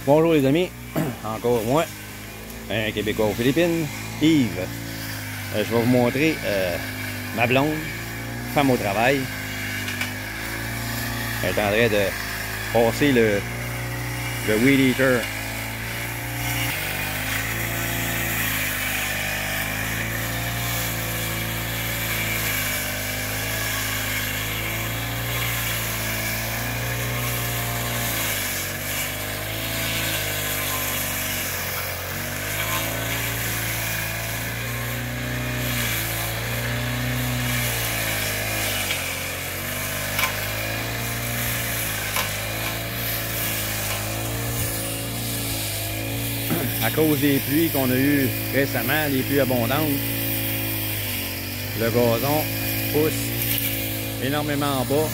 Bonjour les amis, encore moi, un Québécois aux Philippines, Yves. Je vais vous montrer ma blonde, femme au travail. Elle est en train de passer le Weed Eater. À cause des pluies qu'on a eues récemment, les pluies abondantes, le gazon pousse énormément en bas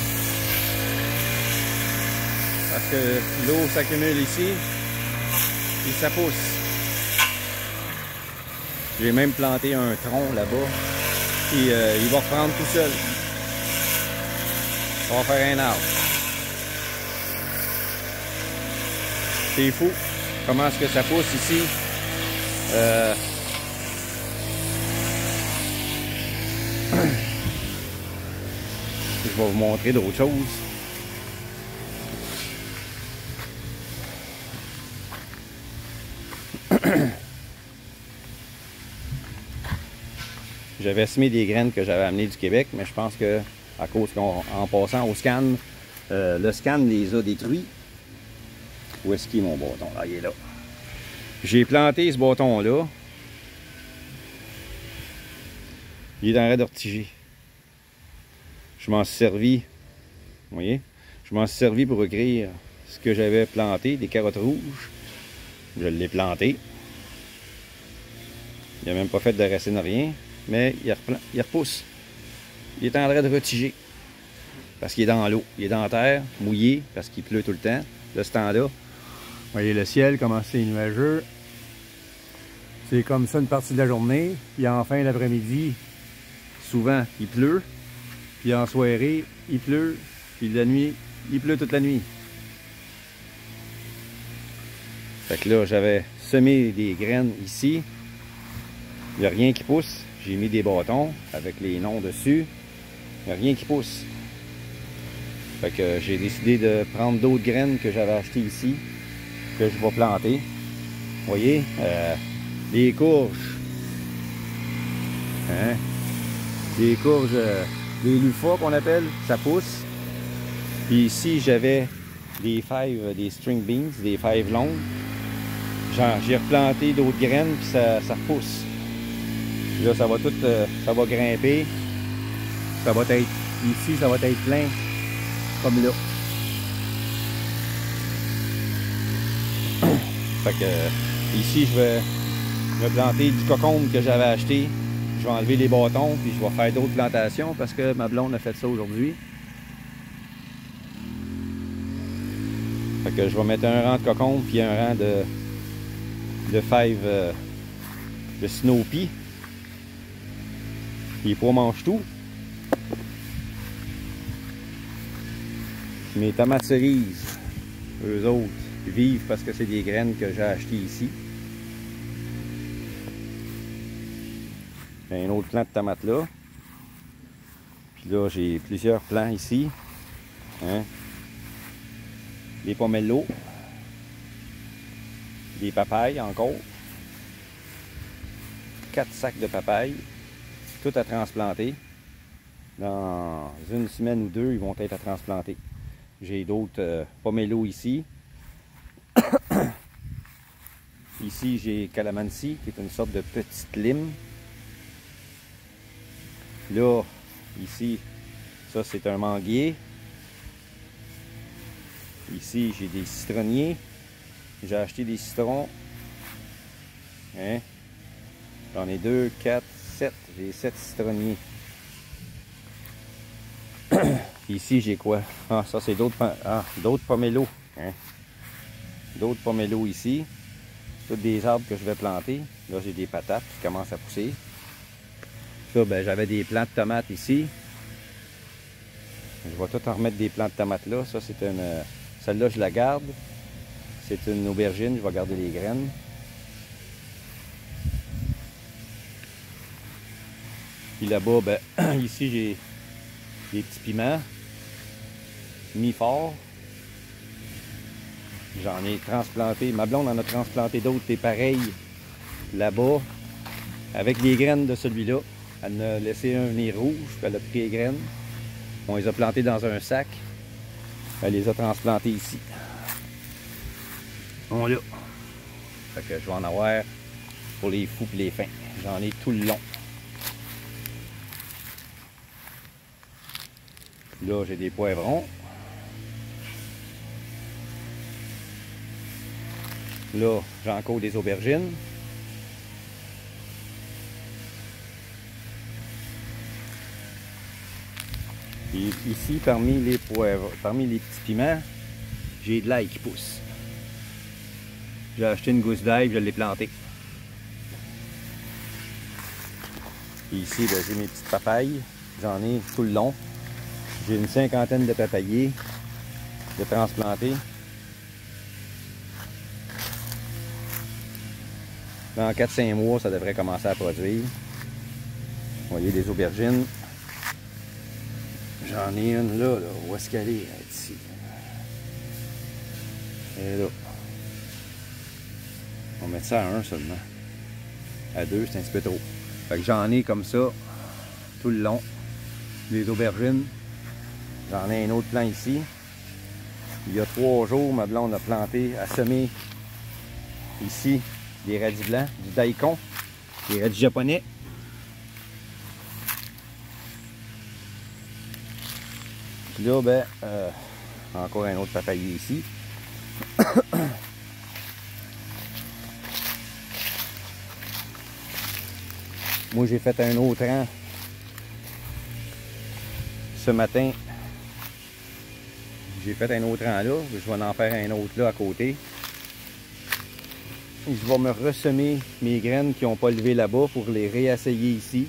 parce que l'eau s'accumule ici et ça pousse. J'ai même planté un tronc là-bas et il va reprendre tout seul. On va faire un arbre. C'est fou comment est-ce que ça pousse ici. Je vais vous montrer d'autres choses. J'avais semé des graines que j'avais amenées du Québec, mais je pense que à cause qu'en passant au scan, le scan les a détruits. Où est-ce qu'il est mon bâton? Là, il est là. J'ai planté ce bâton-là. Il est en train de retiger. Je m'en suis servi. Vous voyez? Je m'en suis servi pour écrire ce que j'avais planté, des carottes rouges. Je l'ai planté. Il n'a même pas fait de racine, rien. Mais il repousse. Il est en train de retiger. Parce qu'il est dans l'eau. Il est dans la terre, mouillé, parce qu'il pleut tout le temps. De ce temps-là. Vous voyez le ciel, comment c'est nuageux. C'est comme ça une partie de la journée. Puis en fin d'après-midi, souvent, il pleut. Puis en soirée, il pleut. Puis la nuit, il pleut toute la nuit. Fait que là, j'avais semé des graines ici. Il n'y a rien qui pousse. J'ai mis des bâtons avec les noms dessus. Il n'y a rien qui pousse. Fait que j'ai décidé de prendre d'autres graines que j'avais achetées ici, que je vais planter. Vous voyez, les courges. Hein? Des courges, des lufas qu'on appelle, ça pousse. Puis ici, j'avais des fèves, des string beans, des fèves longues. J'ai replanté d'autres graines, puis ça repousse. Puis là, ça va tout, ça va grimper. Ça va être, ici, ça va être plein, comme là. Fait que ici, je vais planter du cocombe que j'avais acheté. Je vais enlever les bâtons, puis je vais faire d'autres plantations parce que ma blonde a fait ça aujourd'hui. Fait que je vais mettre un rang de cocombe, puis un rang de fèves de Snoopy. Les pois mangent tout. Mes tomates cerises, eux autres, vivent parce que c'est des graines que j'ai achetées ici. Un autre plant de tomates là. Puis là, j'ai plusieurs plants ici. Hein? Des pomelos. Des papayes encore. 4 sacs de papayes. Tout à transplanter. Dans une semaine ou deux, ils vont être à transplanter. J'ai d'autres pomelos ici. Ici, j'ai calamansi, qui est une sorte de petite lime. Là, ici, ça c'est un manguier. Ici, j'ai des citronniers. J'ai acheté des citrons. Hein? J'en ai 2, 4, 7. J'ai 7 citronniers. Ici, j'ai quoi? Ah, ça c'est d'autres pomelos. Hein? D'autres pomelos ici. Tous des arbres que je vais planter. Là, j'ai des patates qui commencent à pousser. Ça, ben, j'avais des plants de tomates ici. Je vais tout en remettre des plants de tomates là. Ça, c'est une... Celle-là, je la garde. C'est une aubergine, je vais garder les graines. Puis là-bas, ben, ici j'ai des petits piments mi-forts. J'en ai transplanté. Ma blonde en a transplanté d'autres, c'est pareil là-bas. Avec les graines de celui-là. Elle en a laissé un venir rouge, puis elle a pris les graines. On les a plantés dans un sac. Elle les a transplantés ici. On l'a. Fait que je vais en avoir pour les fous et les fins. J'en ai tout le long. Là, j'ai des poivrons. Là, j'ai encore des aubergines. Et ici, parmi les poivrons, parmi les petits piments, j'ai de l'ail qui pousse. J'ai acheté une gousse d'ail, je l'ai plantée. Et ici, ben, j'ai mes petites papayes. J'en ai tout le long. J'ai une 50aine de papayers de transplantés. Dans 4-5 mois, ça devrait commencer à produire. Vous voyez des aubergines. J'en ai une là, là. Où est-ce qu'elle est? Elle est ici. Elle est là. On va mettre ça à 1 seulement. À 2, c'est un petit peu trop. Fait que j'en ai comme ça tout le long. Les aubergines. J'en ai un autre plant ici. Il y a 3 jours, ma blonde a planté, a semé ici des radis blancs, du daikon, des radis japonais. Puis là, ben, encore un autre papayer ici. Moi, j'ai fait un autre rang ce matin. J'ai fait un autre rang là. Je vais en faire un autre là à côté. Et je vais me ressemer mes graines qui n'ont pas levé là-bas pour les réessayer ici.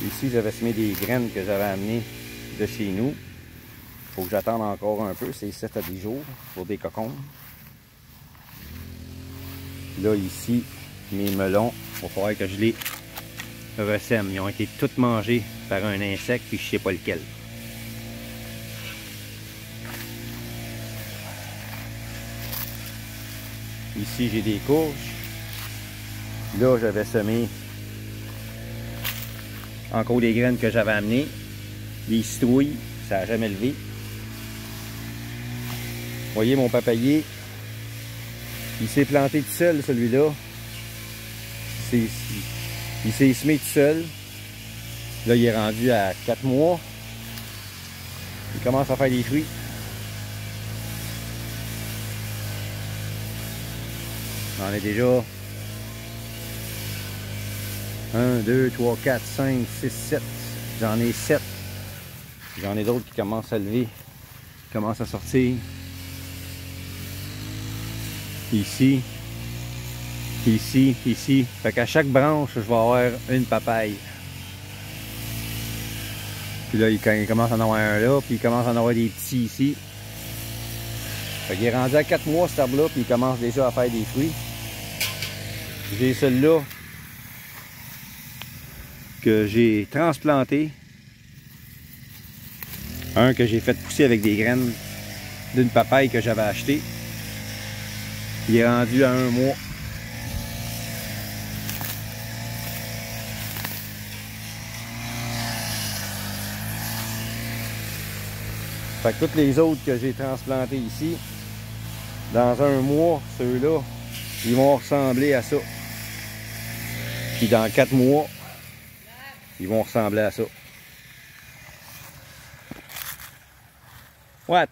Ici, j'avais semé des graines que j'avais amenées de chez nous. Il faut que j'attende encore un peu, c'est 7 à 10 jours pour des cocons. Là, ici, mes melons, il va falloir que je les ressème. Ils ont été tous mangés par un insecte, puis je ne sais pas lequel. Ici, j'ai des courges. Là, j'avais semé encore des graines que j'avais amenées. Des citrouilles, ça n'a jamais levé. Vous voyez mon papayer, il s'est planté tout seul, celui-là. Il s'est semé tout seul. Là, il est rendu à 4 mois. Il commence à faire des fruits. On en est déjà 1, 2, 3, 4, 5, 6, 7. J'en ai 7. J'en ai d'autres qui commencent à lever, qui commencent à sortir. Ici, ici, ici. Fait qu'à chaque branche, je vais avoir une papaye. Puis là, il commence à en avoir un là, puis il commence à en avoir des petits ici. Fait qu'il est rendu à 4 mois cet arbre-là, puis il commence déjà à faire des fruits. J'ai celui-là que j'ai transplanté. Un que j'ai fait pousser avec des graines d'une papaye que j'avais acheté. Il est rendu à 1 mois. Fait que toutes les autres que j'ai transplantées ici, dans 1 mois, ceux-là, ils vont ressembler à ça. Puis dans 4 mois, ils vont ressembler à ça. What?